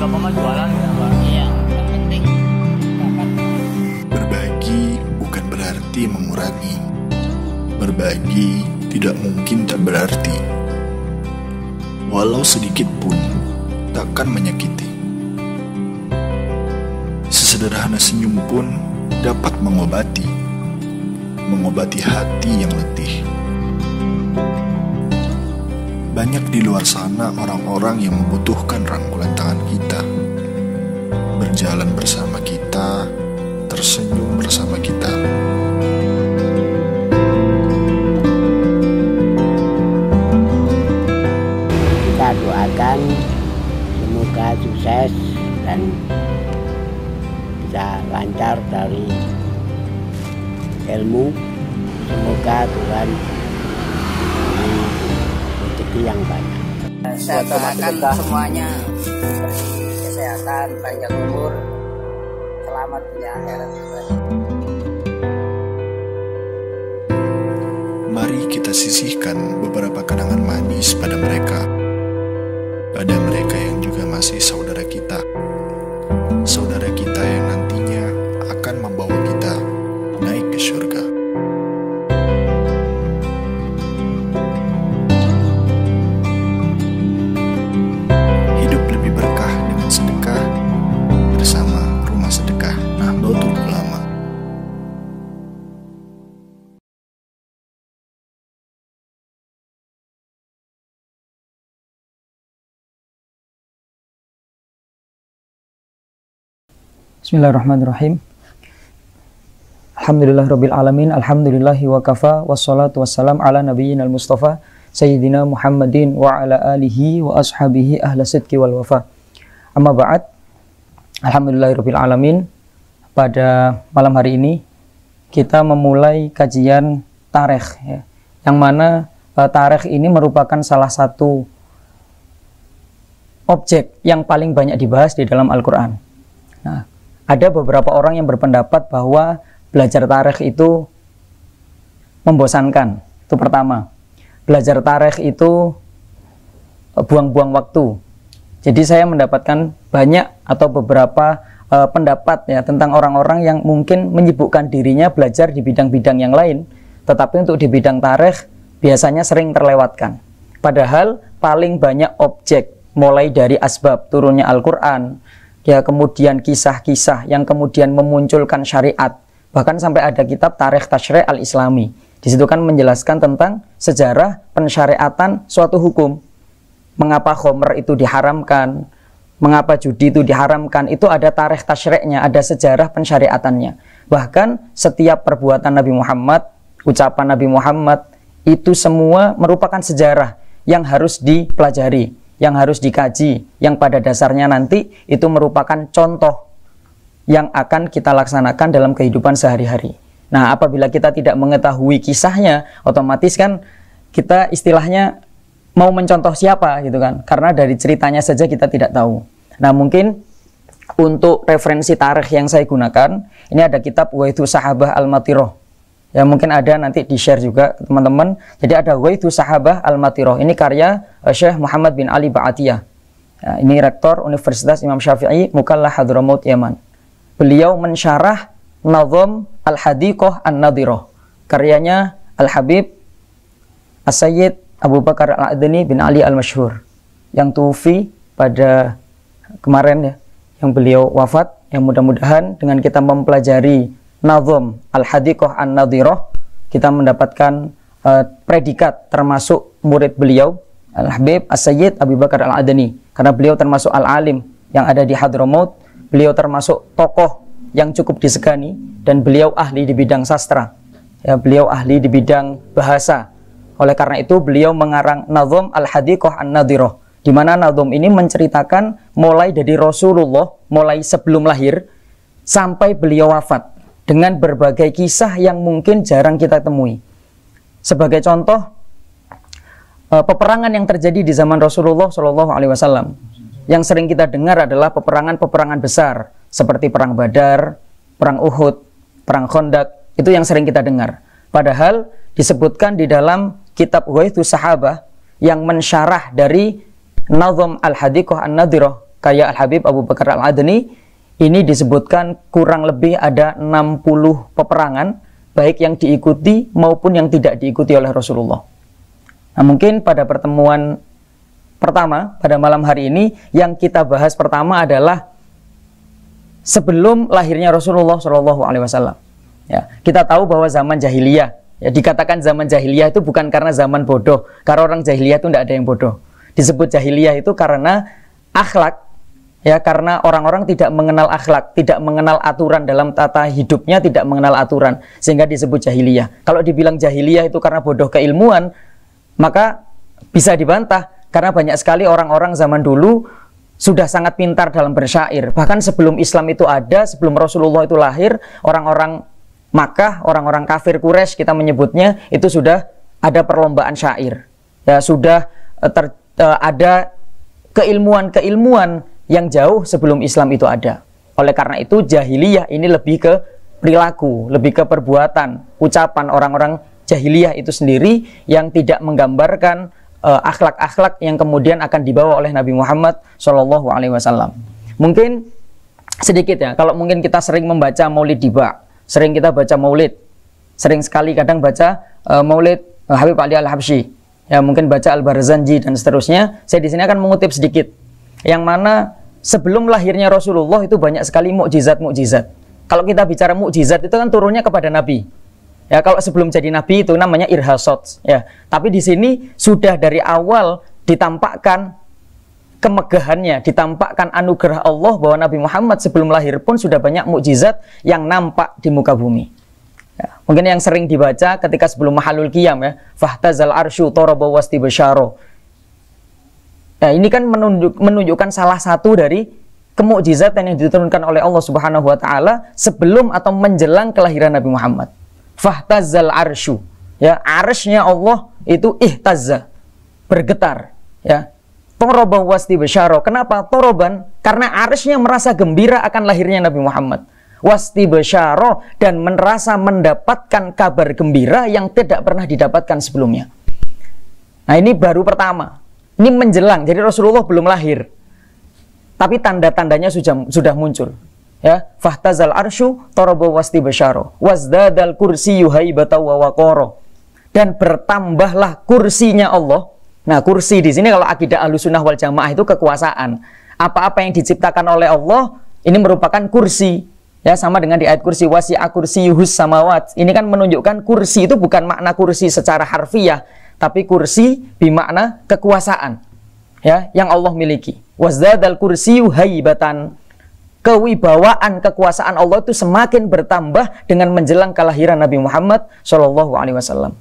Bapak mah jualan ya Pak? Iya, yang penting dapat. Berbagi bukan berarti mengurangi. Berbagi tidak mungkin tak berarti. Walau sedikit pun takkan menyakiti. Sesederhana senyum pun dapat mengobati hati yang letih. Banyak di luar sana orang-orang yang membutuhkan rangkulan tangan kita, berjalan bersama kita, tersenyum bersama kita. Kita doakan semoga sukses dan bisa lancar dari ilmu. Semoga Tuhan beri rezeki yang banyak. Saya doakan semuanya diberi kesehatan, panjang umur, selamat di akhirat. Mari kita sisihkan beberapa kenangan manis pada mereka yang juga masih saudara kita yang nantinya akan membawa kita naik ke surga. Hidup lebih berkah dengan sedekah bersama Rumah Sedekah Nahdlatul Ulama. Bismillahirrahmanirrahim. Alhamdulillahirabbil alamin, alhamdulillahi wa kafa, wassalatu wassalam ala nabiyyinal mustafa sayyidina Muhammadin wa ala alihi wa ashabihi ahla sidqi wal wafa. Amma ba'd. Alhamdulillahirabbil alamin. Pada malam hari ini kita memulai kajian tarikh ya. Yang mana tarikh ini merupakan salah satu objek yang paling banyak dibahas di dalam Al-Qur'an. Nah, ada beberapa orang yang berpendapat bahwa belajar tarikh itu membosankan. Itu pertama. Belajar tarikh itu buang-buang waktu. Jadi saya mendapatkan banyak atau beberapa pendapat ya tentang orang-orang yang mungkin menyibukkan dirinya belajar di bidang-bidang yang lain, tetapi untuk di bidang tarikh biasanya sering terlewatkan. Padahal paling banyak objek, mulai dari asbab turunnya Al-Qur'an, ya kemudian kisah-kisah yang kemudian memunculkan syariat, bahkan sampai ada kitab Tarikh Tasyri' Al-Islami. Di situ kan menjelaskan tentang sejarah pensyariatan suatu hukum. Mengapa khomer itu diharamkan, mengapa judi itu diharamkan, itu ada tarikh tasyri'nya, ada sejarah pensyariatannya. Bahkan setiap perbuatan Nabi Muhammad, ucapan Nabi Muhammad, itu semua merupakan sejarah yang harus dipelajari, yang harus dikaji, yang pada dasarnya nanti itu merupakan contoh yang akan kita laksanakan dalam kehidupan sehari-hari. Nah, apabila kita tidak mengetahui kisahnya, otomatis kan kita istilahnya mau mencontoh siapa gitu kan, karena dari ceritanya saja kita tidak tahu. Nah, mungkin untuk referensi tarikh yang saya gunakan, ini ada kitab Waithu Sahabah Al-Matirah. Ya, mungkin ada nanti di-share juga teman-teman. Jadi ada Waithu Sahabah Al-Matirah. Ini karya Syekh Muhammad bin Ali Ba'atiyah. Ya, ini rektor Universitas Imam Syafi'i Mukalla Hadramaut Yaman. Beliau mensyarah Nazm Al-Hadiqah An-Nadhirah. Karyanya Al-Habib As-Sayyid Abu Bakar Al-Adni bin Ali Al-Masyhur, yang tufi pada kemarin ya, yang beliau wafat. Yang mudah-mudahan dengan kita mempelajari Nazm Al-Hadiqah An-Nadhirah, kita mendapatkan predikat termasuk murid beliau Al-Habib As-Sayyid Abu Bakar Al-Adni, karena beliau termasuk al-alim yang ada di Hadramaut. Beliau termasuk tokoh yang cukup disegani, dan beliau ahli di bidang sastra ya, beliau ahli di bidang bahasa. Oleh karena itu beliau mengarang Nazm Al-Hadiqah An-Nadhirah, di mana nazm ini menceritakan mulai dari Rasulullah, mulai sebelum lahir sampai beliau wafat, dengan berbagai kisah yang mungkin jarang kita temui. Sebagai contoh, peperangan yang terjadi di zaman Rasulullah SAW, yang sering kita dengar adalah peperangan-peperangan besar seperti perang Badar, perang Uhud, perang Khandaq. Itu yang sering kita dengar. Padahal disebutkan di dalam kitab Waithu Sahabah yang mensyarah dari Nazm Al-Hadiqah An-Nadhirah, kayak Al-Habib Abu Bakar Al-Adni, ini disebutkan kurang lebih ada 60 peperangan, baik yang diikuti maupun yang tidak diikuti oleh Rasulullah. Nah, mungkin pada pertemuan pertama, pada malam hari ini, yang kita bahas pertama adalah sebelum lahirnya Rasulullah SAW. Ya, kita tahu bahwa zaman jahiliyah, ya, dikatakan zaman jahiliyah itu bukan karena zaman bodoh, karena orang jahiliyah itu tidak ada yang bodoh. Disebut jahiliyah itu karena akhlak, ya, karena orang-orang tidak mengenal akhlak, tidak mengenal aturan dalam tata hidupnya, tidak mengenal aturan, sehingga disebut jahiliyah. Kalau dibilang jahiliyah itu karena bodoh keilmuan, maka bisa dibantah, karena banyak sekali orang-orang zaman dulu sudah sangat pintar dalam bersyair. Bahkan sebelum Islam itu ada, sebelum Rasulullah itu lahir, orang-orang Makkah, orang-orang kafir Quraisy kita menyebutnya, itu sudah ada perlombaan syair. Ya, sudah ada keilmuan-keilmuan yang jauh sebelum Islam itu ada. Oleh karena itu jahiliyah ini lebih ke perilaku, lebih ke perbuatan, ucapan orang-orang jahiliyah itu sendiri yang tidak menggambarkan akhlak-akhlak yang kemudian akan dibawa oleh Nabi Muhammad SAW. Mungkin sedikit ya, kalau mungkin kita sering membaca Maulid Diba, sering kita baca Maulid, sering sekali kadang baca Maulid Habib Ali Al-Habsyi, ya, mungkin baca Al-Barzanji dan seterusnya. Saya di sini akan mengutip sedikit, yang mana sebelum lahirnya Rasulullah itu banyak sekali mukjizat-mukjizat. Kalau kita bicara mukjizat itu kan turunnya kepada Nabi. Ya, kalau sebelum jadi Nabi itu namanya irhasot. Ya, tapi di sini sudah dari awal ditampakkan kemegahannya, ditampakkan anugerah Allah bahwa Nabi Muhammad sebelum lahir pun sudah banyak mukjizat yang nampak di muka bumi. Ya, mungkin yang sering dibaca ketika sebelum mahalul qiyam, ya, fahtazal arsyu taraba wastibasyara. Nah, ini kan menunjukkan salah satu dari kemukjizatan yang diturunkan oleh Allah Subhanahu wa taala sebelum atau menjelang kelahiran Nabi Muhammad. Fahtazal arsyu, ya, arsy-nya Allah itu ihtazza, bergetar, ya. Taraba wastibasyara. Kenapa toroban? Karena arsy-nya merasa gembira akan lahirnya Nabi Muhammad. Wastibasyara, dan merasa mendapatkan kabar gembira yang tidak pernah didapatkan sebelumnya. Nah, ini baru pertama. Ini menjelang, jadi Rasulullah belum lahir, tapi tanda-tandanya sudah muncul. Ya, fahtazal arsyu taraba wastibasyara wazdadal kursiyyu haibatan wa waqara, dan bertambahlah kursinya Allah. Nah, kursi di sini kalau akidah Ahlussunnah wal Jamaah itu kekuasaan. Apa-apa yang diciptakan oleh Allah ini merupakan kursi. Ya, sama dengan di ayat kursi, wasi'a kursiyyuhus samawat. Ini kan menunjukkan kursi itu bukan makna kursi secara harfiah, tapi kursi bermakna kekuasaan, ya, yang Allah miliki. Wazdadal kursiyyu haibatan. Kewibawaan kekuasaan Allah itu semakin bertambah dengan menjelang kelahiran Nabi Muhammad SAW.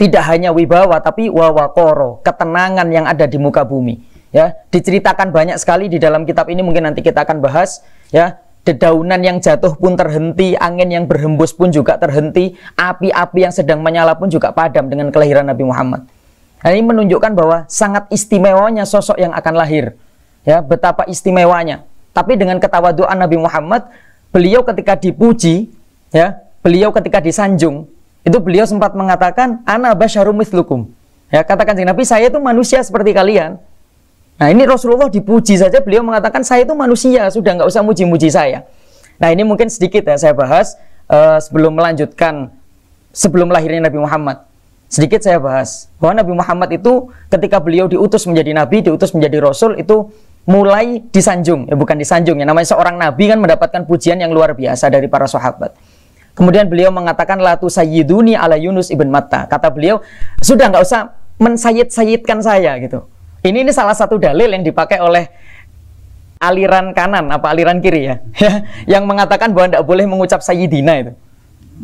Tidak hanya wibawa, tapi wawakoro, ketenangan yang ada di muka bumi. Ya, diceritakan banyak sekali di dalam kitab ini, mungkin nanti kita akan bahas. Ya, dedaunan yang jatuh pun terhenti, angin yang berhembus pun juga terhenti, api-api yang sedang menyala pun juga padam dengan kelahiran Nabi Muhammad. Nah, ini menunjukkan bahwa sangat istimewanya sosok yang akan lahir. Ya, betapa istimewanya. Tapi dengan ketawaduan Nabi Muhammad, beliau ketika dipuji, ya, beliau ketika disanjung, itu beliau sempat mengatakan, ana basyarum mithlukum. Ya, katakan Nabi, saya itu manusia seperti kalian. Nah, ini Rasulullah dipuji saja, beliau mengatakan, saya itu manusia, sudah nggak usah muji-muji saya. Nah, ini mungkin sedikit ya saya bahas sebelum melanjutkan, sebelum lahirnya Nabi Muhammad. Sedikit saya bahas bahwa Nabi Muhammad itu ketika beliau diutus menjadi Nabi, diutus menjadi Rasul, itu mulai disanjung, ya, bukan disanjung, ya, namanya seorang Nabi kan mendapatkan pujian yang luar biasa dari para sahabat. Kemudian beliau mengatakan, la tusayyiduni ala Yunus ibn Matta. Kata beliau, sudah nggak usah mensayyid-sayyidkan saya gitu. Ini salah satu dalil yang dipakai oleh aliran kanan, apa aliran kiri ya, yang mengatakan bahwa tidak boleh mengucap sayyidina itu.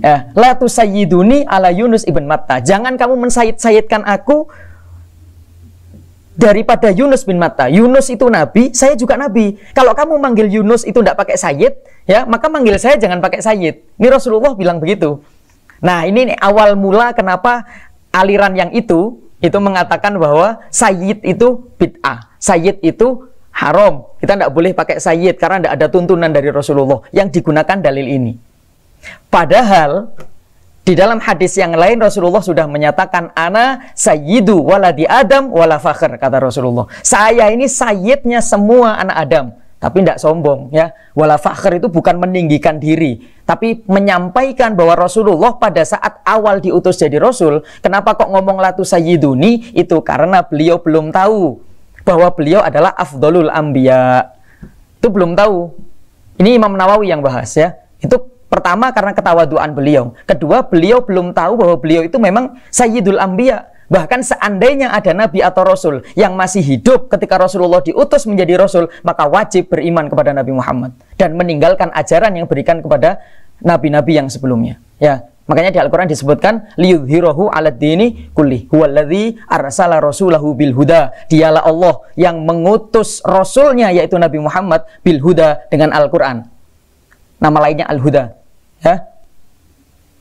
Ya, la tusayyiduni ala Yunus ibn Matta. Jangan kamu mensayyid-sayyidkan aku daripada Yunus bin Matta. Yunus itu nabi, saya juga nabi. Kalau kamu manggil Yunus itu tidak pakai sayyid, ya, maka manggil saya jangan pakai sayyid. Ini Rasulullah bilang begitu. Nah, ini awal mula kenapa aliran yang itu mengatakan bahwa sayyid itu bid'ah, sayyid itu haram. Kita tidak boleh pakai sayyid karena tidak ada tuntunan dari Rasulullah. Yang digunakan dalil ini. Padahal Di dalam hadis yang lain Rasulullah sudah menyatakan ana sayyidu waladi Adam wala fakhr, kata Rasulullah. Saya ini sayyidnya semua anak Adam, tapi tidak sombong ya. Wala fakhr itu bukan meninggikan diri, tapi menyampaikan bahwa Rasulullah pada saat awal diutus jadi Rasul, kenapa kok ngomong latu sayyiduni? Itu karena beliau belum tahu bahwa beliau adalah afdolul anbiya. Itu belum tahu. Ini Imam Nawawi yang bahas ya. Itu pertama karena ketawaduan beliau. Kedua, beliau belum tahu bahwa beliau itu memang Sayyidul Anbiya. Bahkan seandainya ada Nabi atau Rasul yang masih hidup ketika Rasulullah diutus menjadi Rasul, maka wajib beriman kepada Nabi Muhammad dan meninggalkan ajaran yang berikan kepada Nabi-Nabi yang sebelumnya. Ya, makanya di Al-Quran disebutkan liyudhirahu ala dini kulli huwaladzi arsala rasulahu bil huda. Dialah Allah yang mengutus Rasulnya yaitu Nabi Muhammad bil huda dengan Al-Quran. Nama lainnya Al-Huda. Ya.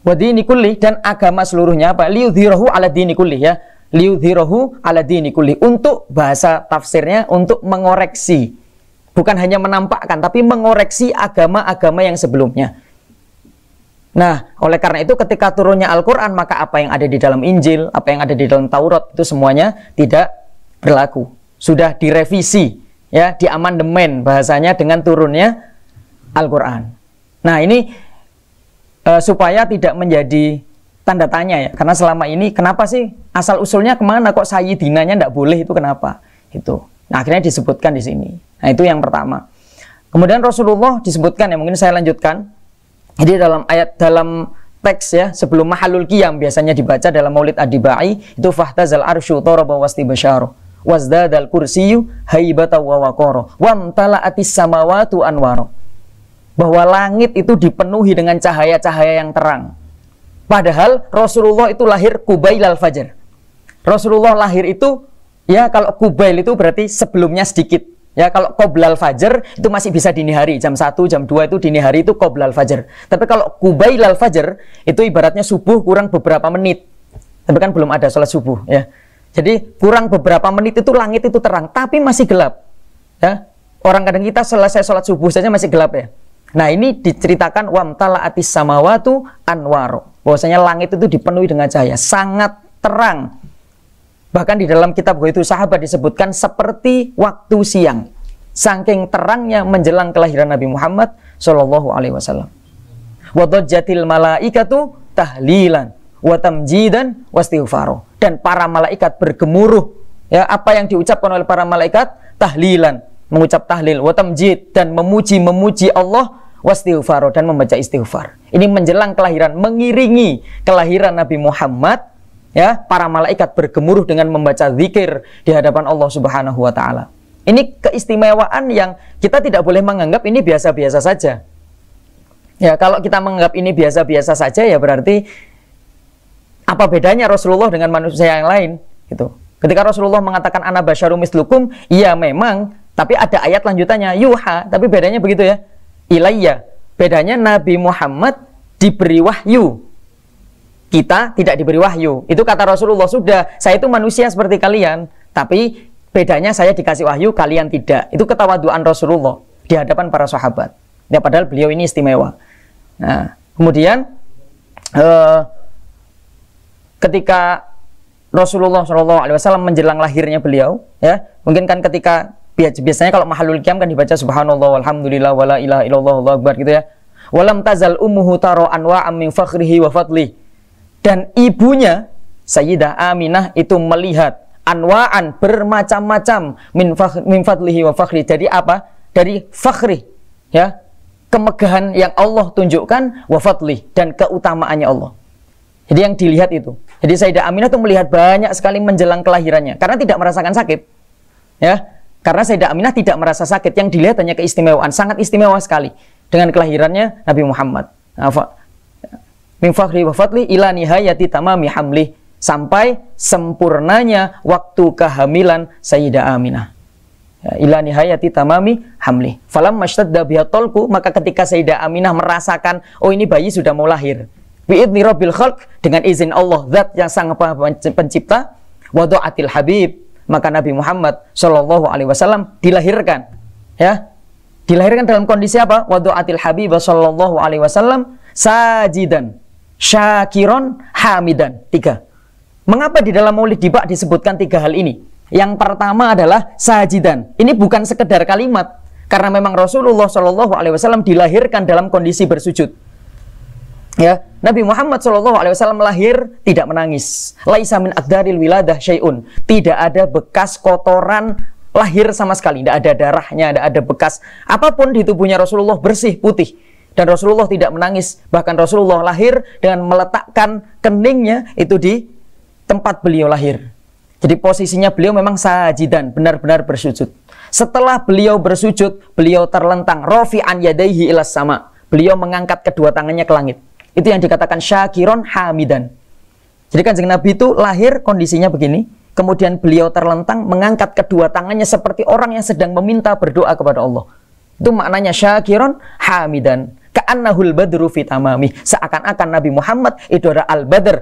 Wa dini kulli, dan agama seluruhnya apa? Liyudhirahu ala dini kulli ya. Liyudhirahu ala dini kulli. Untuk bahasa tafsirnya untuk mengoreksi. Bukan hanya menampakkan tapi mengoreksi agama-agama yang sebelumnya. Nah, oleh karena itu ketika turunnya Al-Qur'an, maka apa yang ada di dalam Injil, apa yang ada di dalam Taurat itu semuanya tidak berlaku. Sudah direvisi ya, diamandemen bahasanya dengan turunnya Al-Qur'an. Nah, ini supaya tidak menjadi tanda tanya ya, karena selama ini kenapa sih asal usulnya kemana kok sayyidinanya tidak boleh, itu kenapa itu. Nah, akhirnya disebutkan di sini. Nah, itu yang pertama. Kemudian Rasulullah disebutkan ya, mungkin saya lanjutkan. Jadi dalam ayat, dalam teks ya, sebelum mahalul qiyam biasanya dibaca dalam Maulid Ad-Dibai itu fahtazal arsyu taraba wastibsyara wazdadal kursiyyu haibatan wa waqara wamtala'atis samawati anwara. Bahwa langit itu dipenuhi dengan cahaya-cahaya yang terang. Padahal Rasulullah itu lahir Qubailal Fajr. Rasulullah lahir itu ya, kalau Qubail itu berarti sebelumnya sedikit. Ya, kalau Qoblal Fajr itu masih bisa dini hari, jam 1, jam 2 itu dini hari, itu Qoblal Fajr. Tapi kalau Qubailal Fajr itu ibaratnya subuh kurang beberapa menit. Tapi kan belum ada sholat subuh ya. Jadi kurang beberapa menit itu langit itu terang, tapi masih gelap. Ya. Orang kadang kita selesai sholat subuh saja masih gelap ya. Nah, ini diceritakan wamtala'atis samawatu anwaro. Bahwasanya langit itu dipenuhi dengan cahaya, sangat terang. Bahkan di dalam kitab Ghaithus Sahabat disebutkan seperti waktu siang. Saking terangnya menjelang kelahiran Nabi Muhammad sallallahu alaihi wasallam. Wa dhajjatil malaikatu tahlilan wa tamjidan wastighfaro. Dan para malaikat bergemuruh. Ya, apa yang diucapkan oleh para malaikat? Tahlilan, mengucap tahlil, wa tamjid, dan memuji Allah, wastighfaro, dan membaca istighfar. Ini menjelang kelahiran, mengiringi kelahiran Nabi Muhammad ya, para malaikat bergemuruh dengan membaca zikir di hadapan Allah Subhanahu wa taala. Ini keistimewaan yang kita tidak boleh menganggap ini biasa-biasa saja. Ya, kalau kita menganggap ini biasa-biasa saja ya berarti apa bedanya Rasulullah dengan manusia yang lain gitu. Ketika Rasulullah mengatakan ana basyarum mislukum, iya memang, tapi ada ayat lanjutannya yuha, tapi bedanya begitu ya. Ilayya, bedanya Nabi Muhammad diberi wahyu, kita tidak diberi wahyu. Itu kata Rasulullah, sudah, saya itu manusia seperti kalian, tapi bedanya saya dikasih wahyu, kalian tidak. Itu ketawaduan Rasulullah di hadapan para sahabat ya, padahal beliau ini istimewa. Nah, kemudian ketika Rasulullah SAW menjelang lahirnya beliau ya, mungkin kan ketika biasanya kalau mahalul qiyam kan dibaca subhanallah walhamdulillah wala ilaha illallah wallahu akbar gitu ya. Walam tazal ummuhu taro anwa'am min fakhrihi wa fadli. Dan ibunya Sayyidah Aminah itu melihat anwa'an, bermacam-macam min fadlihi wa fakhri. Jadi apa? Dari fakhri ya, kemegahan yang Allah tunjukkan, wa fadli, dan keutamaannya Allah. Jadi yang dilihat itu. Jadi Sayyidah Aminah itu melihat banyak sekali menjelang kelahirannya karena tidak merasakan sakit. Ya. Karena Sayyidah Aminah tidak merasa sakit, yang dilihat hanya keistimewaan, sangat istimewa sekali dengan kelahirannya Nabi Muhammad. Min fakhri wa fadli ila nihayati tamami hamli, sampai sempurnanya waktu kehamilan Sayyidah Aminah. Ila nihayati tamami hamli. Falam mashtadda biha talqu, maka ketika Sayyidah Aminah merasakan, oh ini bayi sudah mau lahir. Bi'idni rabbil khalq, dengan izin Allah, zat yang sang pencipta, wadu'atil habib, maka Nabi Muhammad Shallallahu Alaihi Wasallam dilahirkan, ya, dilahirkan dalam kondisi apa? Wadu'atil Habib Shallallahu Alaihi Wasallam sajidan, syakiron, hamidan. 3. Mengapa di dalam Maulid Dibak disebutkan 3 hal ini? Yang pertama adalah sajidan. Ini bukan sekedar kalimat, karena memang Rasulullah SAW dilahirkan dalam kondisi bersujud. Ya, Nabi Muhammad SAW lahir tidak menangis. Laisa min aqdaril wiladah syai'un. Tidak ada bekas kotoran lahir sama sekali, tidak ada darahnya, tidak ada bekas apapun di tubuhnya Rasulullah, bersih, putih. Dan Rasulullah tidak menangis. Bahkan Rasulullah lahir dengan meletakkan keningnya itu di tempat beliau lahir. Jadi posisinya beliau memang sajidan, benar-benar bersujud. Setelah beliau bersujud, beliau terlentang, rafi'an yadaihi ilas sama. Beliau mengangkat kedua tangannya ke langit. Itu yang dikatakan syakiron hamidan. Jadi Kanjeng Nabi itu lahir kondisinya begini, kemudian beliau terlentang mengangkat kedua tangannya seperti orang yang sedang meminta berdoa kepada Allah. Itu maknanya syakiron hamidan. Ka'annahul badru fi tamamih. Seakan-akan Nabi Muhammad itu adalah al-badr,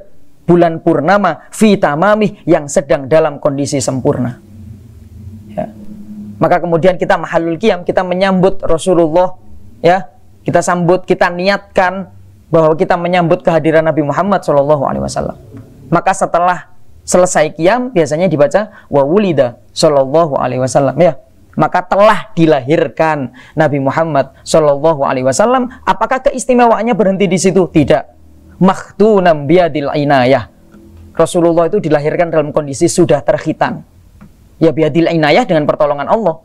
bulan purnama fi tamamih, yang sedang dalam kondisi sempurna. Ya. Maka kemudian kita mahalul qiyam, kita menyambut Rasulullah, ya. Kita sambut, kita niatkan bahwa kita menyambut kehadiran Nabi Muhammad SAW. Maka setelah selesai qiyam biasanya dibaca wa wulida SAW, ya. Maka telah dilahirkan Nabi Muhammad SAW. Apakah keistimewaannya berhenti di situ? Tidak. Makhtunam biadil inayah. Rasulullah itu dilahirkan dalam kondisi sudah terkhitan. Ya, biadil inayah, dengan pertolongan Allah.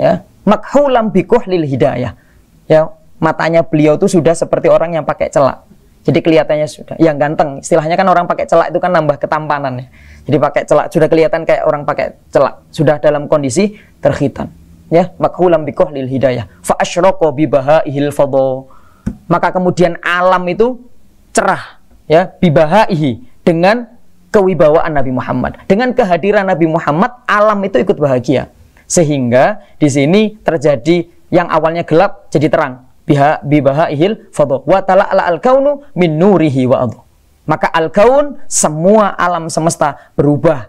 Ya, makhulam bikuhlil hidayah. Ya, matanya beliau itu sudah seperti orang yang pakai celak. Jadi kelihatannya sudah yang ganteng. Istilahnya kan orang pakai celak itu kan nambah ketampanan, ya. Jadi pakai celak sudah kelihatan kayak orang pakai celak, sudah dalam kondisi terkhitan. Ya, makhulam bikuhlil hidayah. Fa asyraqa bi bahaihil fadha. Maka kemudian alam itu cerah, ya, bibahaihi, dengan kewibawaan Nabi Muhammad. Dengan kehadiran Nabi Muhammad, alam itu ikut bahagia. Sehingga di sini terjadi yang awalnya gelap jadi terang. Bibahaihil fadha wa tala'ala al-kaunu min nurihi wa adha. Maka al-kaun, semua alam semesta berubah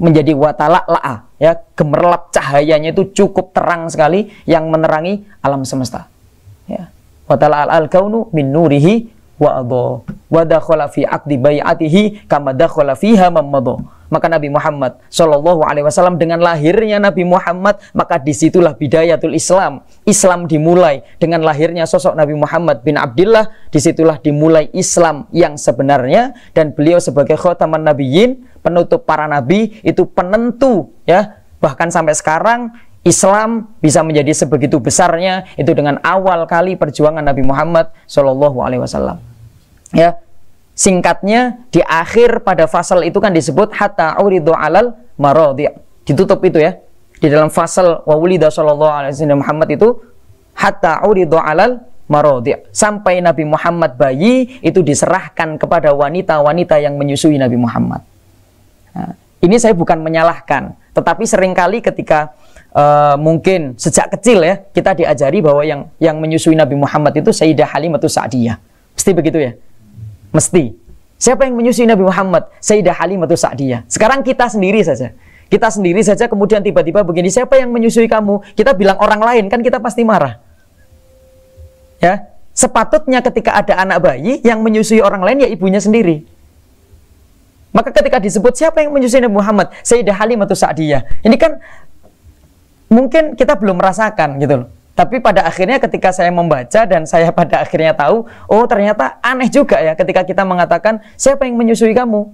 menjadi wa tala'la, ya, gemerlap cahayanya itu cukup terang sekali yang menerangi alam semesta. Ya. Wa tala'ala al-kaunu min nurihi wa adha wa dakhala fi aqdi bai'atihi kama dakhala fiha mammadha. Maka Nabi Muhammad SAW, dengan lahirnya Nabi Muhammad, maka disitulah bidayatul Islam. Islam dimulai dengan lahirnya sosok Nabi Muhammad bin Abdillah. Disitulah dimulai Islam yang sebenarnya. Dan beliau sebagai khataman nabiyyin, penutup para nabi, itu penentu, ya. Bahkan sampai sekarang Islam bisa menjadi sebegitu besarnya itu dengan awal kali perjuangan Nabi Muhammad SAW. Ya. Singkatnya, di akhir pada fasal itu kan disebut hatta uridu alal maradi'. Ditutup itu, ya. Di dalam fasal wa wulida sallallahu alaihi wasallam Muhammad itu hatta uridu alal maradi'. Sampai Nabi Muhammad bayi itu diserahkan kepada wanita-wanita yang menyusui Nabi Muhammad. Nah, ini saya bukan menyalahkan, tetapi seringkali ketika mungkin sejak kecil, ya, kita diajari bahwa yang menyusui Nabi Muhammad itu Sayyidah Halimatus Sa'diyah. Mesti begitu, ya? Mesti. Siapa yang menyusui Nabi Muhammad? Sayyidah Halimatus Sa'diyah. Sekarang kita sendiri saja. Kita sendiri saja kemudian tiba-tiba begini, siapa yang menyusui kamu? Kita bilang orang lain, kan kita pasti marah. Ya, sepatutnya ketika ada anak bayi yang menyusui orang lain, ya ibunya sendiri. Maka ketika disebut siapa yang menyusui Nabi Muhammad? Sayyidah Halimatus Sa'diyah. Ini kan mungkin kita belum merasakan, gitu loh. Tapi pada akhirnya ketika saya membaca dan saya pada akhirnya tahu, oh ternyata aneh juga, ya, ketika kita mengatakan siapa yang menyusui kamu?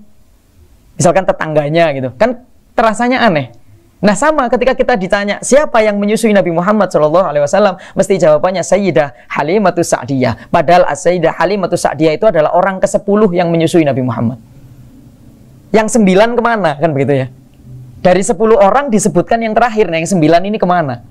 Misalkan tetangganya, gitu. Kan terasanya aneh. Nah, sama ketika kita ditanya siapa yang menyusui Nabi Muhammad SAW, mesti jawabannya Sayyidah Halimatus Sa'diyah. Padahal Sayyidah Halimatus Sa'diyah itu adalah orang ke-10 yang menyusui Nabi Muhammad. Yang 9 kemana? Kan begitu, ya. Dari 10 orang disebutkan yang terakhir, nah yang 9 ini kemana?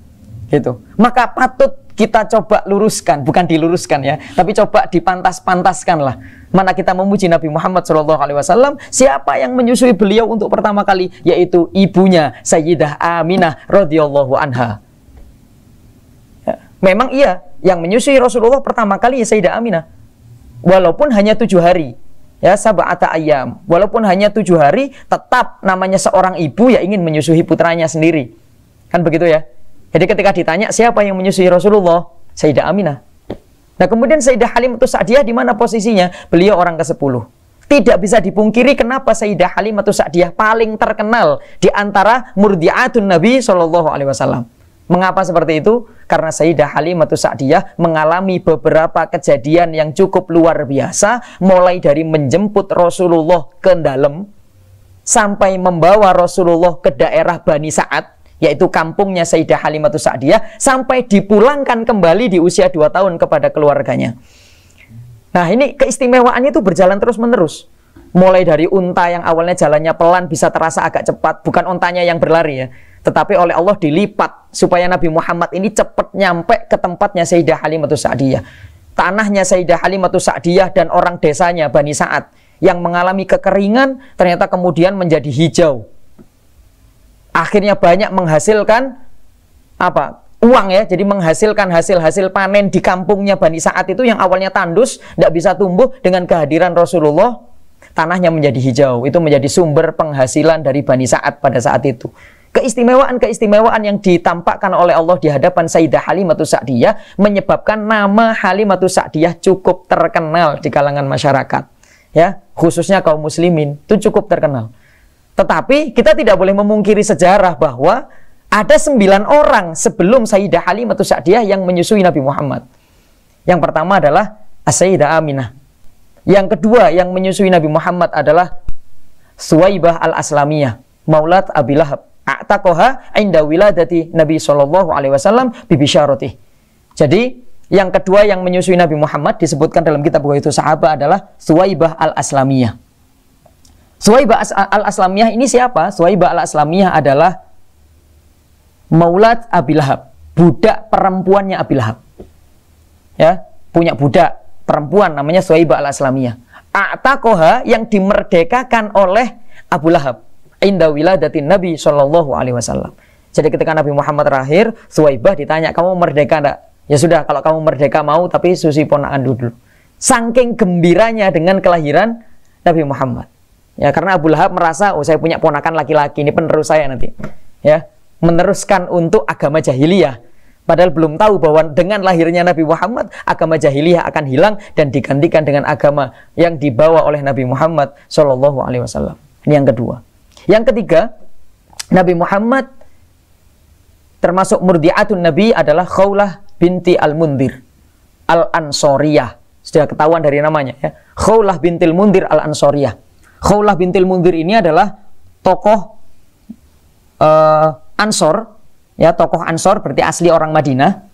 Gitu. Maka patut kita coba luruskan, bukan diluruskan, ya, tapi coba dipantas-pantaskan lah. Mana kita memuji Nabi Muhammad SAW, siapa yang menyusui beliau untuk pertama kali? Yaitu ibunya Sayyidah Aminah radhiyallahu anha. Ya. Memang iya, yang menyusui Rasulullah pertama kali ya Sayyidah Aminah. Walaupun hanya 7 hari. Ya, sab'ata ayyam. Walaupun hanya 7 hari, tetap namanya seorang ibu ya ingin menyusui putranya sendiri. Kan begitu, ya. Jadi ketika ditanya siapa yang menyusui Rasulullah, Sayyidah Aminah. Nah, kemudian Sayyidah Halimatus Sa'diyah di mana posisinya? Beliau orang ke-10. Tidak bisa dipungkiri kenapa Sayyidah Halimatus Sa'diyah paling terkenal di antara murdi'atun Nabi SAW. Mengapa seperti itu? Karena Sayyidah Halimatus Sa'diyah mengalami beberapa kejadian yang cukup luar biasa, mulai dari menjemput Rasulullah ke dalam, sampai membawa Rasulullah ke daerah Bani Sa'ad, yaitu kampungnya Sayyidah Halimatus Sa'diyah, sampai dipulangkan kembali di usia 2 tahun kepada keluarganya. Nah, ini keistimewaannya itu berjalan terus-menerus. Mulai dari unta yang awalnya jalannya pelan bisa terasa agak cepat, bukan untanya yang berlari ya, tetapi oleh Allah dilipat supaya Nabi Muhammad ini cepat nyampe ke tempatnya Sayyidah Halimatus Sa'diyah. Tanahnya Sayyidah Halimatus Sa'diyah dan orang desanya Bani Sa'ad yang mengalami kekeringan ternyata kemudian menjadi hijau. Akhirnya banyak menghasilkan uang ya, jadi menghasilkan hasil-hasil panen di kampungnya Bani Sa'ad itu yang awalnya tandus, tidak bisa tumbuh. Dengan kehadiran Rasulullah, tanahnya menjadi hijau. Itu menjadi sumber penghasilan dari Bani Sa'ad pada saat itu. Keistimewaan yang ditampakkan oleh Allah di hadapan Sayyidah Halimatus Sa'diyah menyebabkan nama Halimatus Sa'diyah cukup terkenal di kalangan masyarakat, ya, khususnya kaum muslimin itu cukup terkenal. Tetapi kita tidak boleh memungkiri sejarah bahwa ada 9 orang sebelum Sayyidah Halimatus Sa'diyah yang menyusui Nabi Muhammad. Yang pertama adalah As-Sayyidah Aminah. Yang kedua yang menyusui Nabi Muhammad adalah Suwaibah Al-Aslamiyah, Maulat Abi Lahab. A'taqoha inda wiladati Nabi SAW bibisyarotih. Jadi yang kedua yang menyusui Nabi Muhammad disebutkan dalam kitab Bughyatus Sahabah adalah Suwaibah Al-Aslamiyah. Suwaibah Al-Aslamiyah ini siapa? Suwaibah Al-Aslamiyah adalah Maulat Abi Lahab, budak perempuannya Abi Lahab. Ya, punya budak perempuan namanya Suwaibah Al-Aslamiyah. A'taqoha yang dimerdekakan oleh Abu Lahab inda wiladatin Nabi SAW. Jadi ketika Nabi Muhammad terakhir, Suwaibah ditanya, kamu merdeka enggak? Ya sudah, kalau kamu merdeka mau, tapi susi ponakan dulu. Saking gembiranya dengan kelahiran Nabi Muhammad. Ya, karena Abu Lahab merasa, oh saya punya ponakan laki-laki, ini penerus saya nanti. Ya, meneruskan untuk agama jahiliyah. Padahal belum tahu bahwa dengan lahirnya Nabi Muhammad, agama jahiliyah akan hilang dan digantikan dengan agama yang dibawa oleh Nabi Muhammad SAW. Ini yang kedua. Yang ketiga, Nabi Muhammad termasuk murdi'atun Nabi adalah Khawlah binti Al-Mundhir Al-Ansoriyah. Sudah ketahuan dari namanya ya. Khawlah bintil Mundhir Al-Ansoriyah. Khawlah bintil Mundhir ini adalah tokoh Ansor, ya, tokoh Ansor berarti asli orang Madinah,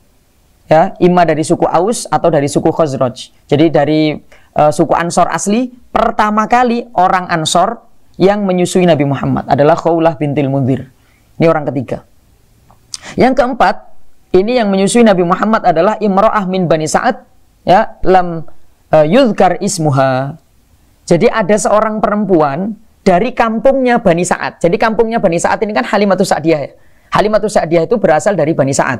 ya, imma dari suku Aus atau dari suku Khazraj. Jadi dari suku Ansor asli, pertama kali orang Ansor yang menyusui Nabi Muhammad adalah Khawlah bintil Mundhir. Ini orang ketiga. Yang keempat, ini yang menyusui Nabi Muhammad adalah Imra'ah min Bani Sa'ad, ya, lam yuzkar ismuha. Jadi ada seorang perempuan dari kampungnya Bani Sa'ad. Jadi kampungnya Bani Sa'ad ini kan Halimatus Sa'diyah ya. Halimatus Sa'diyah itu berasal dari Bani Sa'ad.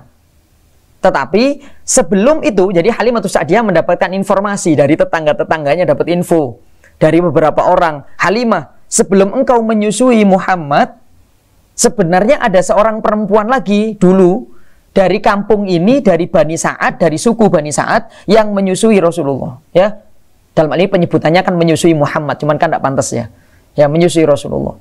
Tetapi sebelum itu, jadi Halimatus Sa'diyah mendapatkan informasi dari tetangga-tetangganya, dapat info dari beberapa orang. Halimah, sebelum engkau menyusui Muhammad, sebenarnya ada seorang perempuan lagi dulu dari kampung ini, dari Bani Sa'ad, dari suku Bani Sa'ad yang menyusui Rasulullah. Ya, dalam hal ini penyebutannya kan menyusui Muhammad, cuman kan tidak pantas ya. Ya, menyusui Rasulullah.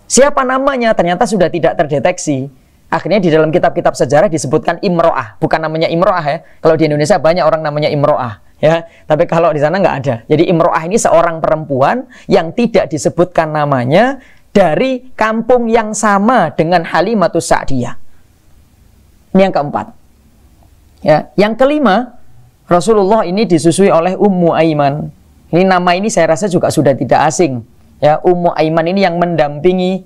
Siapa namanya? Ternyata sudah tidak terdeteksi. Akhirnya di dalam kitab-kitab sejarah disebutkan Imro'ah, bukan namanya Imro'ah ya. Kalau di Indonesia banyak orang namanya Imro'ah ya, tapi kalau di sana nggak ada. Jadi Imro'ah ini seorang perempuan yang tidak disebutkan namanya dari kampung yang sama dengan Halimatus Sa'diyah. Ini yang keempat. Ya, yang kelima, Rasulullah ini disusui oleh Ummu Aiman. Ini nama ini saya rasa juga sudah tidak asing. Ya, Ummu Aiman ini yang mendampingi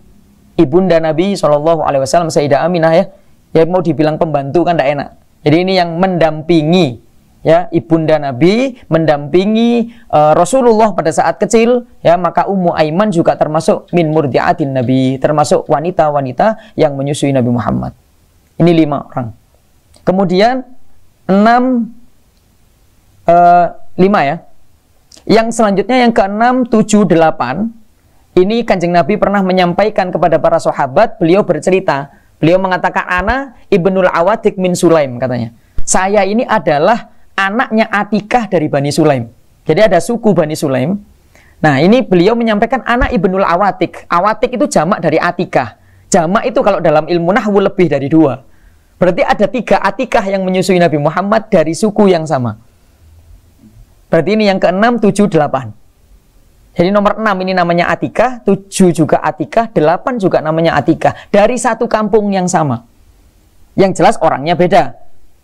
ibunda Nabi SAW, Sayyidah Aminah ya. Ya, mau dibilang pembantu kan tidak enak. Jadi ini yang mendampingi ya ibunda Nabi, mendampingi Rasulullah pada saat kecil ya. Maka Ummu Aiman juga termasuk min murdi'atin Nabi, termasuk wanita-wanita yang menyusui Nabi Muhammad. Ini 5 orang. Kemudian 5 ya. Yang selanjutnya yang ke-6, 7, 8. Ini Kanjeng Nabi pernah menyampaikan kepada para sahabat, beliau bercerita, beliau mengatakan, ana ibnul awatik min Sulaim, katanya. Saya ini adalah anaknya Atikah dari Bani Sulaim. Jadi ada suku Bani Sulaim. Nah, ini beliau menyampaikan anak Ibnul Awatik. Awatik itu jamak dari Atikah. Jamak itu kalau dalam ilmu nahwu lebih dari 2. Berarti ada 3 Atikah yang menyusui Nabi Muhammad dari suku yang sama. Berarti ini yang ke-6, 7, 8. Jadi nomor 6 ini namanya Atikah, 7 juga Atikah, 8 juga namanya Atikah. Dari satu kampung yang sama. Yang jelas orangnya beda.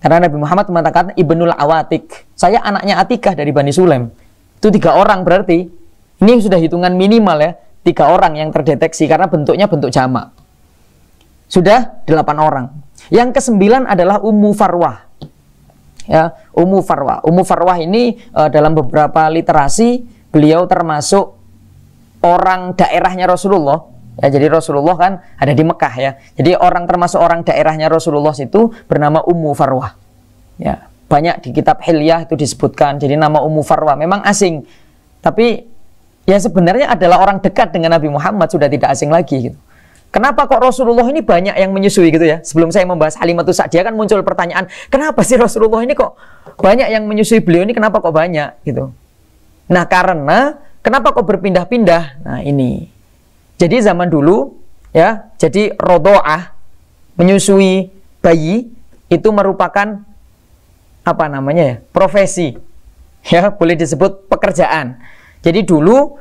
Karena Nabi Muhammad mengatakan Ibnul Awatik. Saya anaknya Atikah dari Bani Sulaim. Itu 3 orang berarti. Ini sudah hitungan minimal ya. 3 orang yang terdeteksi karena bentuknya bentuk jamak. Sudah 8 orang. Yang ke-9 adalah Ummu Farwah. Ya, Ummu Farwah. Ummu Farwah ini dalam beberapa literasi beliau termasuk orang daerahnya Rasulullah. Ya, jadi Rasulullah kan ada di Mekah ya. Jadi termasuk orang daerahnya Rasulullah itu bernama Ummu Farwah. Ya, banyak di kitab Hilyah itu disebutkan. Jadi nama Ummu Farwah memang asing. Tapi ya sebenarnya adalah orang dekat dengan Nabi Muhammad, sudah tidak asing lagi gitu. Kenapa kok Rasulullah ini banyak yang menyusui gitu ya? Sebelum saya membahas Halimatus Sa'diyah kan muncul pertanyaan, kenapa sih Rasulullah ini kok banyak yang menyusui beliau ini, kenapa kok banyak gitu? Nah, karena kenapa kok berpindah-pindah? Nah, ini. Jadi zaman dulu ya, jadi rodoah menyusui bayi itu merupakan apa namanya ya? Profesi. Ya, boleh disebut pekerjaan. Jadi dulu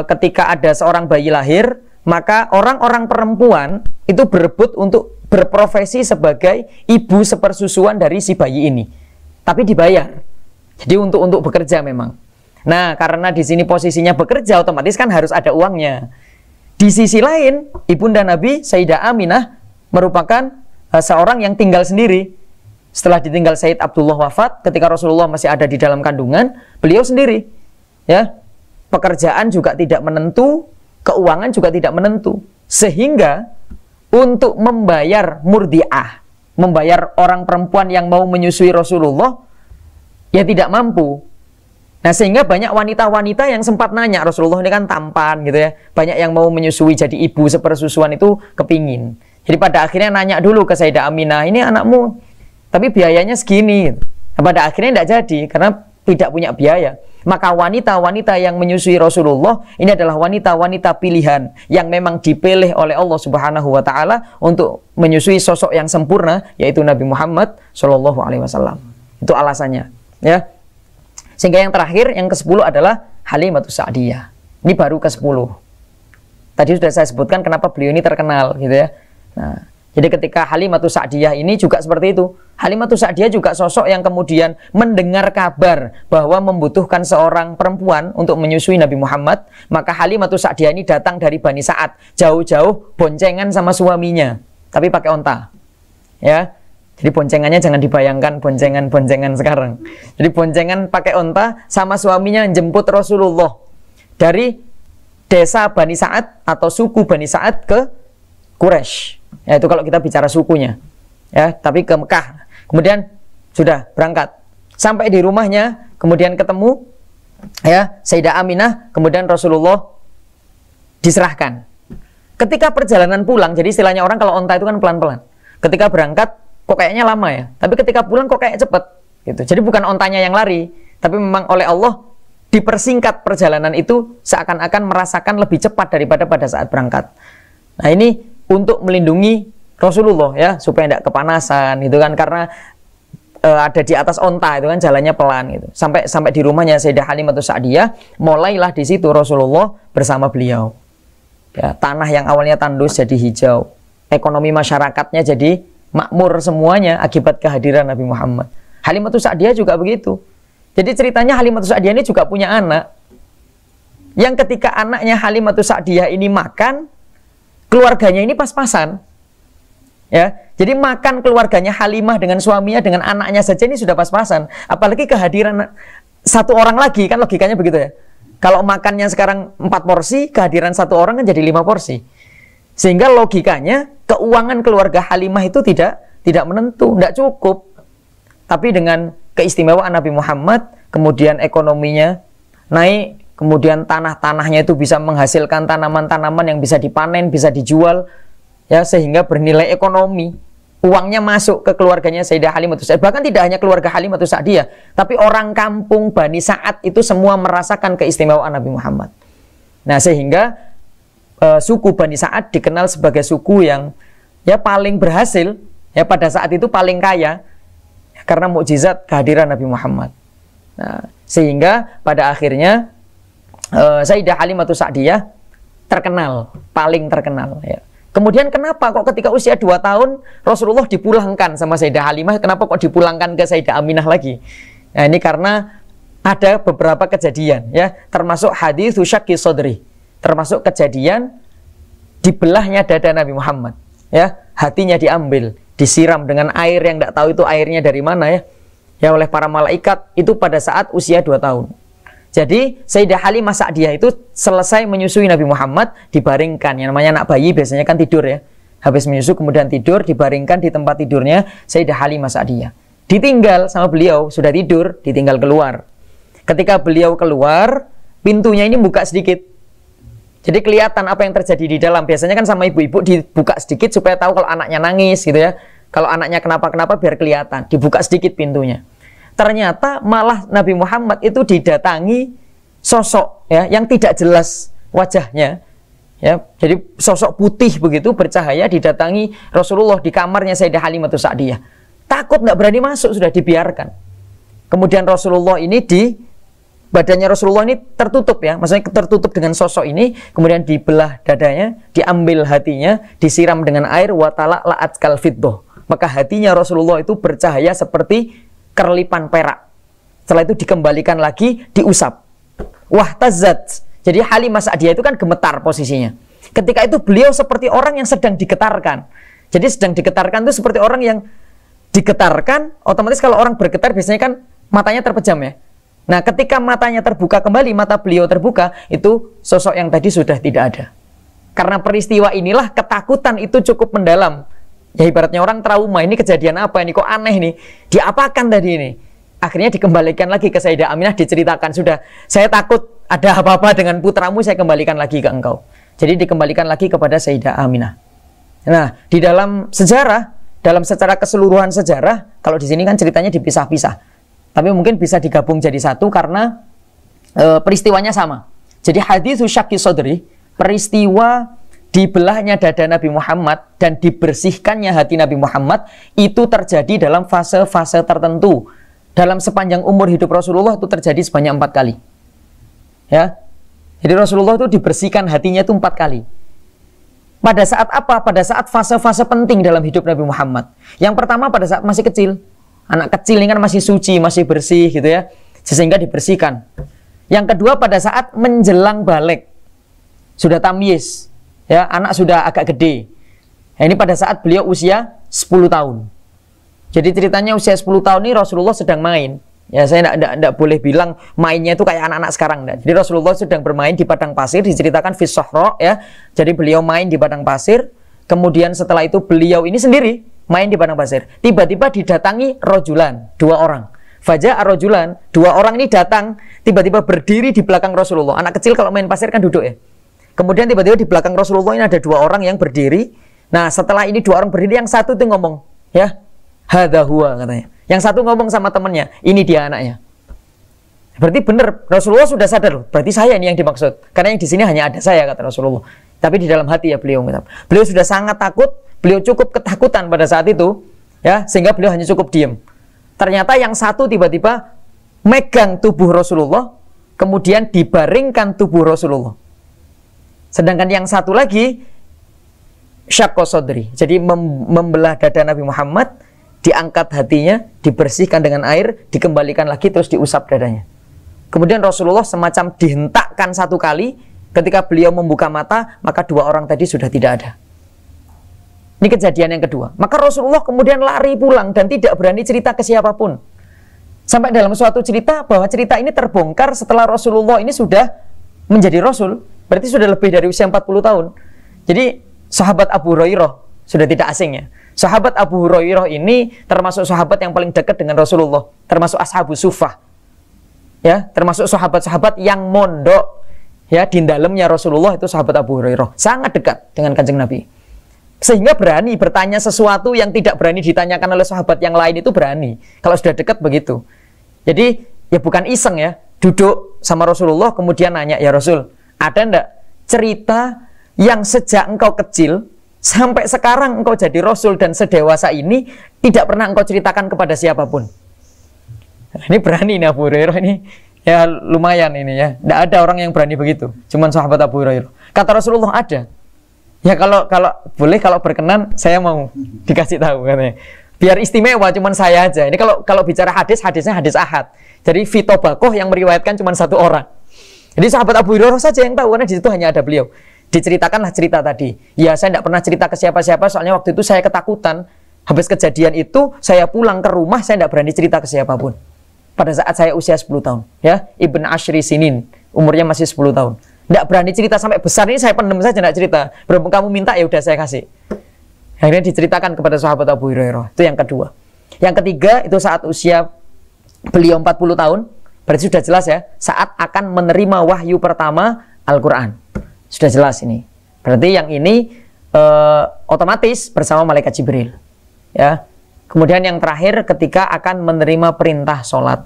ketika ada seorang bayi lahir, maka orang-orang perempuan itu berebut untuk berprofesi sebagai ibu sepersusuan dari si bayi ini. Tapi dibayar. Jadi untuk bekerja memang. Nah, karena di sini posisinya bekerja, otomatis kan harus ada uangnya. Di sisi lain, ibunda Nabi Sayyidah Aminah merupakan seorang yang tinggal sendiri. Setelah ditinggal Sayyid Abdullah wafat, ketika Rasulullah masih ada di dalam kandungan, beliau sendiri. Ya, pekerjaan juga tidak menentu, keuangan juga tidak menentu. Sehingga untuk membayar murdiah, membayar orang perempuan yang mau menyusui Rasulullah, ya tidak mampu. Nah, sehingga banyak wanita-wanita yang sempat nanya, Rasulullah ini kan tampan gitu ya. Banyak yang mau menyusui jadi ibu sepersusuan itu kepingin. Jadi pada akhirnya nanya dulu ke Sayyidah Aminah, ini anakmu, tapi biayanya segini. Nah, pada akhirnya tidak jadi, karena tidak punya biaya. Maka wanita-wanita yang menyusui Rasulullah ini adalah wanita-wanita pilihan yang memang dipilih oleh Allah Subhanahu wa taala untuk menyusui sosok yang sempurna, yaitu Nabi Muhammad Shallallahu alaihi wasallam. Itu alasannya, ya. Sehingga yang terakhir, yang ke-10 adalah Halimatus Sa'diyah. Ini baru ke-10. Tadi sudah saya sebutkan kenapa beliau ini terkenal gitu ya. Nah, jadi ketika Halimatus Sa'diyah ini juga seperti itu. Halimatus Sa'diyah juga sosok yang kemudian mendengar kabar bahwa membutuhkan seorang perempuan untuk menyusui Nabi Muhammad. Maka Halimatus Sa'diyah ini datang dari Bani Sa'ad, jauh-jauh boncengan sama suaminya, tapi pakai onta. Ya, jadi boncengannya jangan dibayangkan boncengan-boncengan sekarang. Jadi boncengan pakai onta sama suaminya jemput Rasulullah dari desa Bani Sa'ad atau suku Bani Sa'ad ke Quraisy. Ya, itu kalau kita bicara sukunya. Ya, tapi ke Mekah. Kemudian sudah berangkat. Sampai di rumahnya, kemudian ketemu ya Sayyidah Aminah, kemudian Rasulullah diserahkan. Ketika perjalanan pulang, jadi istilahnya orang kalau onta itu kan pelan-pelan. Ketika berangkat kok kayaknya lama ya, tapi ketika pulang kok kayak cepet gitu. Jadi bukan ontanya yang lari, tapi memang oleh Allah dipersingkat perjalanan itu, seakan-akan merasakan lebih cepat daripada pada saat berangkat. Nah, ini untuk melindungi Rasulullah ya, supaya tidak kepanasan gitu kan, karena ada di atas onta itu kan jalannya pelan gitu. Sampai di rumahnya Sayyidah Halimatus Sa'diyah, mulailah di situ Rasulullah bersama beliau. Ya, tanah yang awalnya tandus jadi hijau, ekonomi masyarakatnya jadi makmur semuanya akibat kehadiran Nabi Muhammad. Halimatus Sa'diyah juga begitu. Jadi ceritanya Halimatus Sa'diyah ini juga punya anak, yang ketika anaknya Halimatus Sa'diyah ini makan, keluarganya ini pas-pasan. Ya, jadi makan keluarganya Halimah dengan suaminya dengan anaknya saja ini sudah pas-pasan. Apalagi kehadiran satu orang lagi, kan logikanya begitu ya. Kalau makannya sekarang 4 porsi, kehadiran satu orang kan jadi 5 porsi. Sehingga logikanya keuangan keluarga Halimah itu tidak menentu, tidak cukup. Tapi dengan keistimewaan Nabi Muhammad, kemudian ekonominya naik, kemudian tanah-tanahnya itu bisa menghasilkan tanaman-tanaman yang bisa dipanen, bisa dijual, ya, sehingga bernilai ekonomi uangnya masuk ke keluarganya Sayyidah Halimatus Sa'diyah. Bahkan tidak hanya keluarga Halimatus Sa'diyah, tapi orang kampung Bani Sa'ad itu semua merasakan keistimewaan Nabi Muhammad. Nah, sehingga suku Bani Sa'ad dikenal sebagai suku yang ya paling berhasil, ya pada saat itu paling kaya, karena mukjizat kehadiran Nabi Muhammad. Nah, sehingga pada akhirnya Sayyidah Halimatus Sa'diyah terkenal, paling terkenal ya. Kemudian kenapa kok ketika usia 2 tahun Rasulullah dipulangkan sama Sayyidah Halimah, kenapa kok dipulangkan ke Sayyidah Aminah lagi? Nah, ini karena ada beberapa kejadian ya, termasuk hadis syaqi sodri, termasuk kejadian dibelahnya dada Nabi Muhammad ya, hatinya diambil, disiram dengan air yang tidak tahu itu airnya dari mana ya oleh para malaikat itu pada saat usia 2 tahun. Jadi Sayyidah Halimah Sa'diyah itu selesai menyusui Nabi Muhammad, dibaringkan. Yang namanya anak bayi biasanya kan tidur ya. Habis menyusu kemudian tidur, dibaringkan di tempat tidurnya Sayyidah Halimah Sa'diyah. Ditinggal sama beliau, sudah tidur, ditinggal keluar. Ketika beliau keluar, pintunya ini buka sedikit. Jadi kelihatan apa yang terjadi di dalam. Biasanya kan sama ibu-ibu dibuka sedikit supaya tahu kalau anaknya nangis gitu ya. Kalau anaknya kenapa-kenapa biar kelihatan, dibuka sedikit pintunya. Ternyata malah Nabi Muhammad itu didatangi sosok ya yang tidak jelas wajahnya ya. Jadi sosok putih begitu bercahaya didatangi Rasulullah di kamarnya Sayyidah Halimatus Sa'diyah. Takut nggak berani masuk, sudah dibiarkan. Kemudian Rasulullah ini badannya Rasulullah ini tertutup ya, maksudnya tertutup dengan sosok ini, kemudian dibelah dadanya, diambil hatinya, disiram dengan air, watala la'at kal fiddah. Maka hatinya Rasulullah itu bercahaya seperti kerlipan perak. Setelah itu dikembalikan lagi, diusap. Wah tazat. Jadi Halimah Sa'diyah itu kan gemetar posisinya. Ketika itu beliau seperti orang yang sedang digetarkan. Jadi sedang digetarkan itu seperti orang yang digetarkan. Otomatis kalau orang bergetar biasanya kan matanya terpejam ya. Nah ketika matanya terbuka kembali, mata beliau terbuka, itu sosok yang tadi sudah tidak ada. Karena peristiwa inilah ketakutan itu cukup mendalam. Ya ibaratnya orang trauma, ini kejadian apa ini, kok aneh nih, diapakan tadi ini. Akhirnya dikembalikan lagi ke Sayyidah Aminah, diceritakan, sudah saya takut ada apa-apa dengan putramu, saya kembalikan lagi ke engkau. Jadi dikembalikan lagi kepada Sayyidah Aminah. Nah di dalam sejarah, dalam secara keseluruhan sejarah, kalau di sini kan ceritanya dipisah-pisah, tapi mungkin bisa digabung jadi satu karena peristiwanya sama. Jadi hadis syaqi sodri, peristiwa dibelahnya dada Nabi Muhammad dan dibersihkannya hati Nabi Muhammad itu terjadi dalam fase-fase tertentu. Dalam sepanjang umur hidup Rasulullah itu terjadi sebanyak 4 kali. Ya. Jadi Rasulullah itu dibersihkan hatinya itu 4 kali. Pada saat apa? Pada saat fase-fase penting dalam hidup Nabi Muhammad. Yang pertama pada saat masih kecil. Anak kecil ini kan masih suci, masih bersih gitu ya. Sehingga dibersihkan. Yang kedua pada saat menjelang balik. Sudah tamyiz. Ya, anak sudah agak gede. Nah, ini pada saat beliau usia 10 tahun. Jadi ceritanya usia 10 tahun ini Rasulullah sedang main. Ya, saya tidak boleh bilang mainnya itu kayak anak-anak sekarang. Jadi Rasulullah sedang bermain di padang pasir, diceritakan fis sohro ya. Jadi beliau main di padang pasir. Kemudian setelah itu beliau ini sendiri main di padang pasir. Tiba-tiba didatangi rojulan, 2 orang. Faja'a rojulan, 2 orang ini datang, tiba-tiba berdiri di belakang Rasulullah. Anak kecil kalau main pasir kan duduk ya. Kemudian tiba-tiba di belakang Rasulullah ini ada 2 orang yang berdiri. Nah setelah ini 2 orang berdiri, yang satu tuh ngomong, ya, hadza huwa katanya. Yang satu ngomong sama temannya, ini dia anaknya. Berarti benar, Rasulullah sudah sadar loh, berarti saya ini yang dimaksud. Karena yang di sini hanya ada saya, kata Rasulullah. Tapi di dalam hati ya beliau sudah sangat takut, beliau cukup ketakutan pada saat itu, ya, sehingga beliau hanya cukup diam. Ternyata yang satu tiba-tiba megang tubuh Rasulullah, kemudian dibaringkan tubuh Rasulullah. Sedangkan yang satu lagi syaqqa sodri, jadi membelah dada Nabi Muhammad, diangkat hatinya, dibersihkan dengan air, dikembalikan lagi, terus diusap dadanya. Kemudian Rasulullah semacam dihentakkan 1 kali, ketika beliau membuka mata, maka 2 orang tadi sudah tidak ada. Ini kejadian yang kedua. Maka Rasulullah kemudian lari pulang dan tidak berani cerita ke siapapun. Sampai dalam suatu cerita bahwa cerita ini terbongkar setelah Rasulullah ini sudah menjadi Rasul. Berarti sudah lebih dari usia 40 tahun. Jadi sahabat Abu Hurairah sudah tidak asing ya. Sahabat Abu Hurairah ini termasuk sahabat yang paling dekat dengan Rasulullah, termasuk ashabus suffah. Ya, termasuk sahabat-sahabat yang mondok ya di dalamnya Rasulullah, itu sahabat Abu Hurairah, sangat dekat dengan Kanjeng Nabi. Sehingga berani bertanya sesuatu yang tidak berani ditanyakan oleh sahabat yang lain, itu berani. Kalau sudah dekat begitu. Jadi ya bukan iseng ya, duduk sama Rasulullah kemudian nanya, ya Rasul, ada ndak cerita yang sejak engkau kecil sampai sekarang engkau jadi Rasul dan sedewasa ini tidak pernah engkau ceritakan kepada siapapun? Ini berani nih Abu Hurairah ini. Ya lumayan ini ya. Tidak ada orang yang berani begitu. Cuman sahabat Abu Hurairah. Kata Rasulullah, ada. Ya kalau boleh, kalau berkenan saya mau dikasih tahu katanya. Biar istimewa, cuman saya aja. Ini kalau bicara hadisnya hadis ahad. Jadi Fito Bakoh yang meriwayatkan cuman satu orang. Jadi sahabat Abu Hurairah saja yang tahu, karena di situ hanya ada beliau. Diceritakanlah cerita tadi. Ya saya tidak pernah cerita ke siapa-siapa, soalnya waktu itu saya ketakutan. Habis kejadian itu saya pulang ke rumah, saya tidak berani cerita ke siapapun. Pada saat saya usia 10 tahun, ya, Ibn Ashri Sinin, umurnya masih 10 tahun. Tidak berani cerita sampai besar ini, saya pendem saja, tidak cerita. Berhubung kamu minta, ya udah saya kasih. Akhirnya diceritakan kepada sahabat Abu Hurairah. Itu yang kedua. Yang ketiga, itu saat usia beliau 40 tahun, berarti sudah jelas ya, saat akan menerima wahyu pertama Al-Quran. Sudah jelas ini. Berarti yang ini otomatis bersama malaikat Jibril. Ya. Kemudian yang terakhir, ketika akan menerima perintah sholat,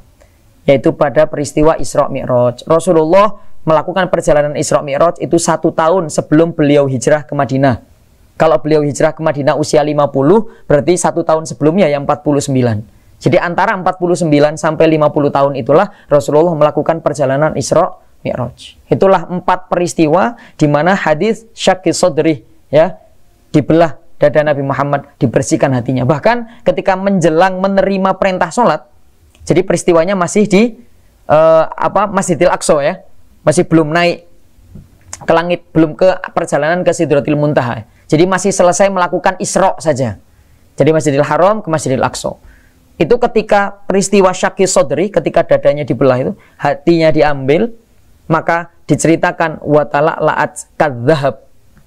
yaitu pada peristiwa Isra Mi'raj. Rasulullah melakukan perjalanan Isra Mi'raj itu 1 tahun sebelum beliau hijrah ke Madinah. Kalau beliau hijrah ke Madinah usia 50, berarti 1 tahun sebelumnya yang 49. Jadi antara 49 sampai 50 tahun itulah Rasulullah melakukan perjalanan Isra Mi'raj. Itulah 4 peristiwa di mana hadis Syakki Sodri, ya, dibelah dada Nabi Muhammad, dibersihkan hatinya. Bahkan ketika menjelang menerima perintah sholat, jadi peristiwanya masih di Masjidil Aqsa ya, masih belum naik ke langit, belum ke perjalanan ke Sidratil Muntaha. Jadi masih selesai melakukan Isra saja. Jadi Masjidil Haram ke Masjidil Aqsa. Itu ketika peristiwa Syakki Sodri, ketika dadanya dibelah itu, hatinya diambil, maka diceritakan watala la'at kadzahab.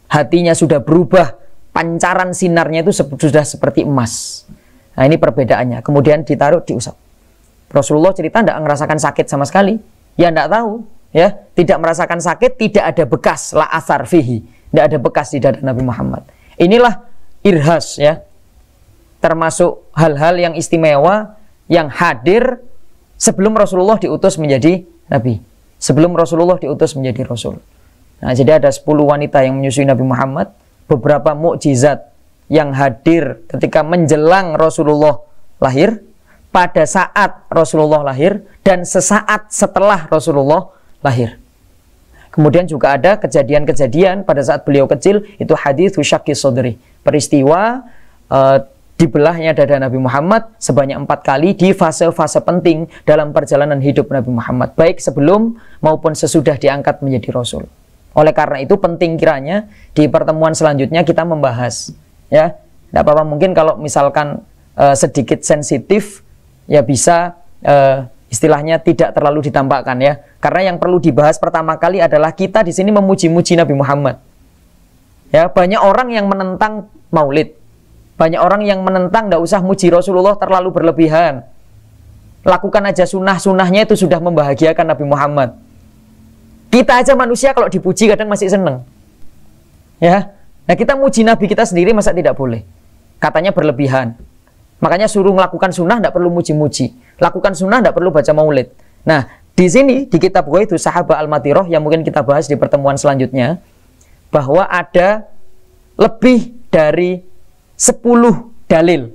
Hatinya sudah berubah, pancaran sinarnya itu sudah seperti emas. Nah ini perbedaannya. Kemudian ditaruh, diusap. Rasulullah cerita tidak merasakan sakit sama sekali. Ya tidak tahu, ya, tidak merasakan sakit, tidak ada bekas la athar fihi, tidak ada bekas di dada Nabi Muhammad. Inilah irhas ya, termasuk hal-hal yang istimewa yang hadir sebelum Rasulullah diutus menjadi nabi, sebelum Rasulullah diutus menjadi rasul. Nah, jadi ada 10 wanita yang menyusui Nabi Muhammad, beberapa mukjizat yang hadir ketika menjelang Rasulullah lahir, pada saat Rasulullah lahir, dan sesaat setelah Rasulullah lahir. Kemudian juga ada kejadian-kejadian pada saat beliau kecil, itu hadits Syakki Sodri, peristiwa dibelahnya dada Nabi Muhammad sebanyak 4 kali di fase-fase penting dalam perjalanan hidup Nabi Muhammad, baik sebelum maupun sesudah diangkat menjadi Rasul. Oleh karena itu penting kiranya di pertemuan selanjutnya kita membahas, ya, tidak apa-apa mungkin kalau misalkan sedikit sensitif, ya bisa istilahnya tidak terlalu ditampakkan ya, karena yang perlu dibahas pertama kali adalah kita di sini memuji-muji Nabi Muhammad. Ya, banyak orang yang menentang Maulid, banyak orang yang menentang tidak usah muji Rasulullah terlalu berlebihan, lakukan aja sunnah-sunnahnya itu sudah membahagiakan Nabi Muhammad. Kita aja manusia kalau dipuji kadang masih seneng, ya. Nah kita muji Nabi kita sendiri masa tidak boleh? Katanya berlebihan. Makanya suruh melakukan sunnah tidak perlu muji-muji, lakukan sunnah tidak perlu baca Maulid. Nah di sini di kitab gua itu Sahabah Al-Matirah yang mungkin kita bahas di pertemuan selanjutnya, bahwa ada lebih dari 10 dalil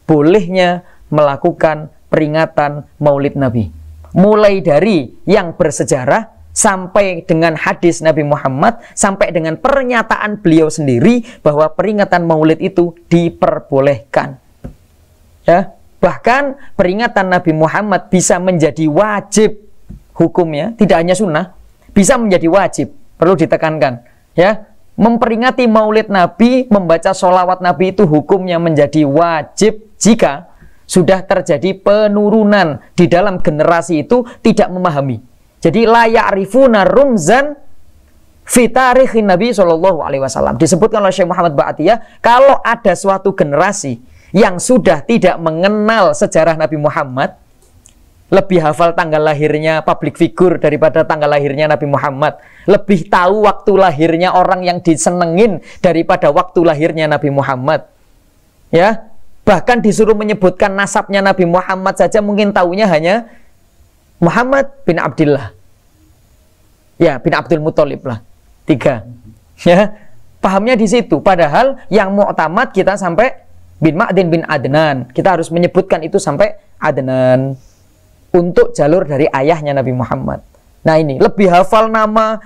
bolehnya melakukan peringatan Maulid Nabi. Mulai dari yang bersejarah sampai dengan hadis Nabi Muhammad, sampai dengan pernyataan beliau sendiri bahwa peringatan Maulid itu diperbolehkan. Ya, bahkan peringatan Nabi Muhammad bisa menjadi wajib hukumnya, tidak hanya sunnah, bisa menjadi wajib. Perlu ditekankan, ya. Memperingati Maulid Nabi, membaca sholawat Nabi itu hukumnya menjadi wajib jika sudah terjadi penurunan di dalam generasi itu tidak memahami. Jadi la ya'rifuna rumzan fi tarikhin Nabi SAW. Disebutkan oleh Syekh Muhammad Ba'atiyah, kalau ada suatu generasi yang sudah tidak mengenal sejarah Nabi Muhammad, lebih hafal tanggal lahirnya public figure daripada tanggal lahirnya Nabi Muhammad, lebih tahu waktu lahirnya orang yang disenengin daripada waktu lahirnya Nabi Muhammad. Ya, bahkan disuruh menyebutkan nasabnya Nabi Muhammad saja mungkin tahunya hanya Muhammad bin Abdullah. Ya, bin Abdul Muthalib lah. 3. Ya, pahamnya di situ. Padahal yang mu'tamad kita sampai bin Ma'din bin Adnan. Kita harus menyebutkan itu sampai Adnan untuk jalur dari ayahnya Nabi Muhammad. Nah, ini lebih hafal nama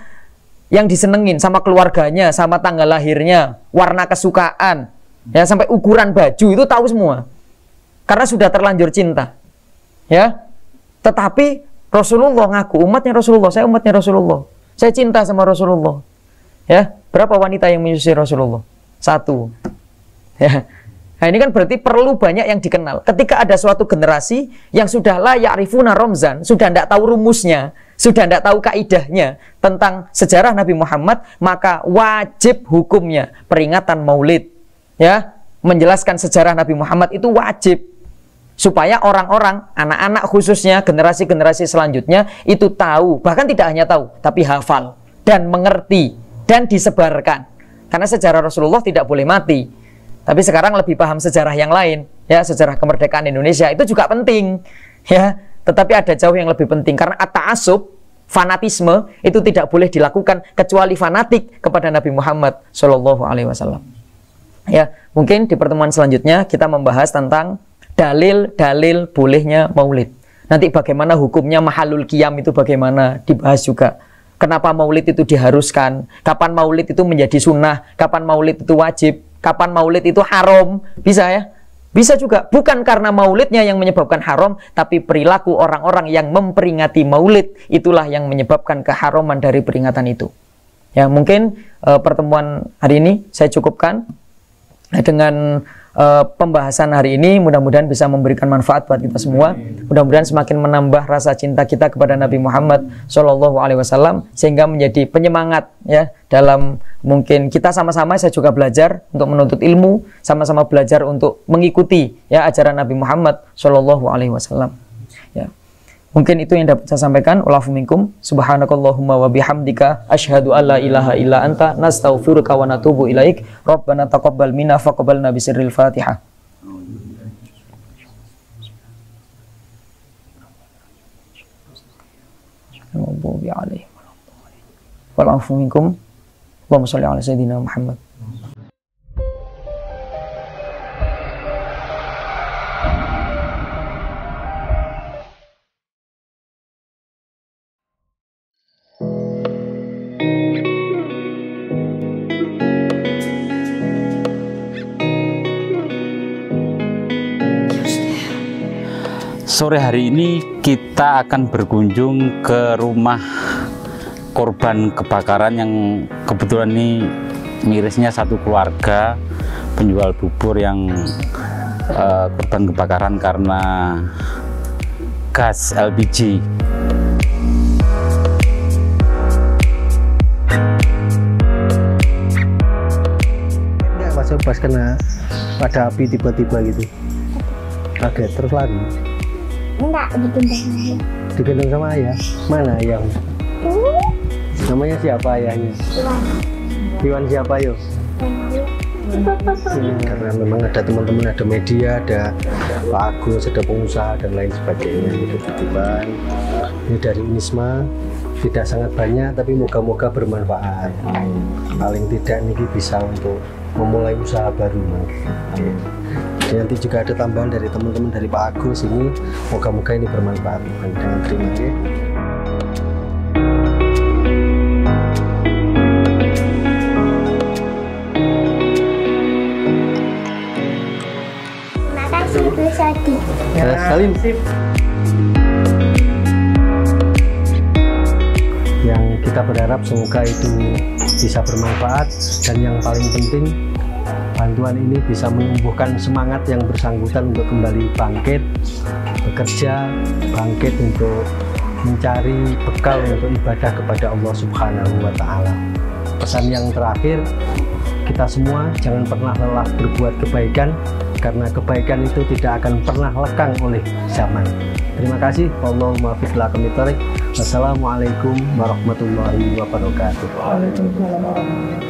yang disenengin sama keluarganya, sama tanggal lahirnya, warna kesukaan, ya, sampai ukuran baju itu tahu semua. Karena sudah terlanjur cinta. Ya. Tetapi Rasulullah ngaku umatnya Rasulullah, saya umatnya Rasulullah. Saya cinta sama Rasulullah. Ya, berapa wanita yang menyusui Rasulullah? 1. Ya. Nah, ini kan berarti perlu banyak yang dikenal. Ketika ada suatu generasi yang sudah la ya'rifuna Ramzan, sudah tidak tahu rumusnya, sudah tidak tahu kaidahnya tentang sejarah Nabi Muhammad, maka wajib hukumnya peringatan Maulid. Ya, menjelaskan sejarah Nabi Muhammad itu wajib. Supaya orang-orang, anak-anak khususnya, generasi-generasi selanjutnya itu tahu, bahkan tidak hanya tahu, tapi hafal dan mengerti dan disebarkan. Karena sejarah Rasulullah tidak boleh mati. Tapi sekarang lebih paham sejarah yang lain, ya, sejarah kemerdekaan Indonesia itu juga penting, ya. Tetapi ada jauh yang lebih penting karena at-ta'assub, fanatisme itu tidak boleh dilakukan kecuali fanatik kepada Nabi Muhammad SAW. Ya, mungkin di pertemuan selanjutnya kita membahas tentang dalil-dalil bolehnya Maulid. Nanti bagaimana hukumnya mahalul qiyam itu bagaimana dibahas juga. Kenapa Maulid itu diharuskan? Kapan Maulid itu menjadi sunnah? Kapan Maulid itu wajib? Kapan Maulid itu haram? Bisa ya? Bisa juga. Bukan karena Maulidnya yang menyebabkan haram, tapi perilaku orang-orang yang memperingati Maulid itulah yang menyebabkan keharaman dari peringatan itu. Ya, mungkin pertemuan hari ini saya cukupkan dengan pembahasan hari ini. Mudah-mudahan bisa memberikan manfaat buat kita semua. Mudah-mudahan semakin menambah rasa cinta kita kepada Nabi Muhammad SAW sehingga menjadi penyemangat, ya, dalam mungkin kita sama-sama. Saya juga belajar untuk menuntut ilmu, sama-sama belajar untuk mengikuti, ya, ajaran Nabi Muhammad SAW. Ya. Mungkin itu yang dapat saya sampaikan. Wa'alafu minkum. Subhanakallahumma wa bihamdika asyhadu an la ilaha illa anta nastaghfiruka wa natubu ilaik. Rabbana taqabbal minna faqabbalna bisirril Fatihah. Wa'alafu minkum. Allahumma shalli ala sayyidina Muhammad. Sore hari ini kita akan berkunjung ke rumah korban kebakaran yang kebetulan ini mirisnya satu keluarga penjual bubur yang korban kebakaran karena gas LPG. Enggak, pas kena pada api tiba-tiba gitu. Oke, terus lari. Enggak, digendong ayah. Digendong sama ayah? Mana ayah? Namanya siapa ayahnya? Iwan. Iwan siapa yo? Karena memang ada teman-teman, ada media, ada Pak Agus, ada pengusaha dan lain sebagainya. Gitu, titipan. Ini dari Unisma, tidak sangat banyak tapi moga-moga bermanfaat. Paling tidak ini bisa untuk memulai usaha baru. Nanti juga ada tambahan dari teman-teman dari Pak Agus ini, moga-moga ini bermanfaat. Dengan terima kasih. Terima kasih Bu Sadi. Salim. Yang kita berharap semoga itu bisa bermanfaat dan yang paling penting bantuan ini bisa menumbuhkan semangat yang bersangkutan untuk kembali bangkit, bekerja, bangkit untuk mencari bekal untuk ibadah kepada Allah Subhanahu wa Ta'ala. Pesan yang terakhir, kita semua jangan pernah lelah berbuat kebaikan karena kebaikan itu tidak akan pernah lekang oleh zaman. Terima kasih. Allahumma fiq la kami tarik. Wassalamualaikum warahmatullahi wabarakatuh. Waalaikumsalam warahmatullahi wabarakatuh.